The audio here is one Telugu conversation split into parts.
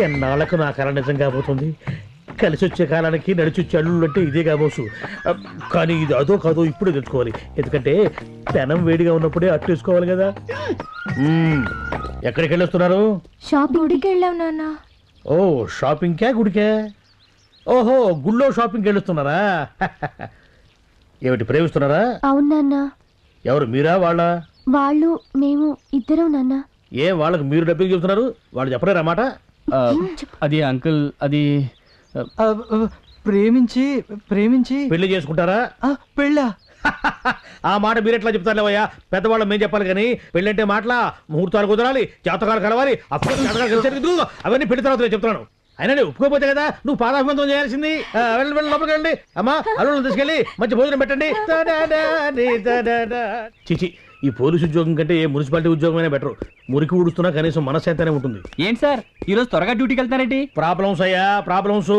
ఎన్నాళ్లకు నా కళ నిజం కాబోతుంది. కలిసి వచ్చే కాలానికి నడిచొచ్చే అల్లుళ్ళు అంటే ఇదే కాబోసు. కానీ ఇది అదో కాదో ఇప్పుడే తెచ్చుకోవాలి. ఎందుకంటే పెనం వేడిగా ఉన్నప్పుడే అట్టేసుకోవాలి కదా. ఎక్కడికి వెళ్ళొస్తున్నారు? గుడికి వెళ్ళాం నాన్న. ఓ షాపింగ్కా గుడికే? ఓహో గుళ్ళో షాపింగ్కి వెళ్ళొస్తున్నారా? ఏమిటి ప్రేమిస్తున్నారా? అవును నాన్న. ఎవరు, మీరా వాళ్ళ? వాళ్ళు మేము ఇద్దరం నాన్న. ఏ వాళ్ళకి మీరు డబ్బింగ్ చెబుతున్నారు, వాళ్ళు చెప్పలేరు అన్నమాట. అది అంకుల్, అది ప్రేమించి ప్రేమించి పెళ్లి చేసుకుంటారా? పెళ్ళా? ఆ మాట మీరెట్లా చెప్తారులేవయ్యా, పెద్దవాళ్ళం మేము చెప్పాలి కానీ. పెళ్ళంటే మాటలా, ముహూర్తాలు కుదరాలి, జాతకాలు కలవాలి, అవన్నీ పెళ్లి తర్వాత చెప్తున్నాను. అయినా నేను ఒప్పుకోపోతే కదా నువ్వు పాదాభివందనం చేయాల్సింది. వెళ్ళి లోపలికి వెళ్ళండి అమ్మా, అల్లుళ్ళని తీసుకెళ్ళి మంచి భోజనం పెట్టండి. చిచి, ఈ పోలీసు ఉద్యోగం కంటే ఏ మున్సిపాలిటీ ఉద్యోగమైనా బెటర్. మురికి ఊడుస్తున్నా కనీసం మనశ్శాంతినే ఉంటుంది. ఏంటి సార్ ఈరోజు త్వరగా డ్యూటీకి వెళ్తారేంటి? ప్రాబ్లమ్స్ అయ్యా, ప్రాబ్లమ్స్.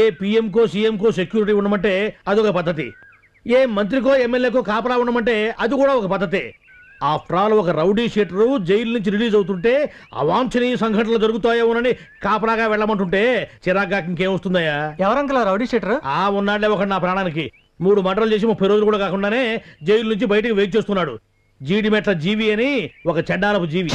ఏ పిఎంకో సీఎంకో సెక్యూరిటీ ఉండమంటే అదొక పద్ధతి, ఏ మంత్రికో ఎమ్మెల్యేకో కాపలా ఉండమంటే అది కూడా ఒక పద్ధతి. ఆఫ్టర్ ఆల్ ఒక రౌడీ షీటరు జైలు నుంచి రిలీజ్ అవుతుంటే అవాంఛనీయ సంఘటనలు జరుగుతాయోనని కాపలాగా వెళ్ళమంటుంటే చిరాగ్గా ఇంకేమొస్తుందయ్యా? ఎవరంకలా రౌడీ షీటర్? ఉన్నాడులే ఒకటి నా ప్రాణానికి. 3 మర్డర్లు చేసి 30 రోజులు కూడా కాకుండానే జైలు నుంచి బయటకు వెయిట్ చేస్తున్నాడు. జీడిమెట్ల జీవి అని ఒక చెడ్డాలపు జీవి.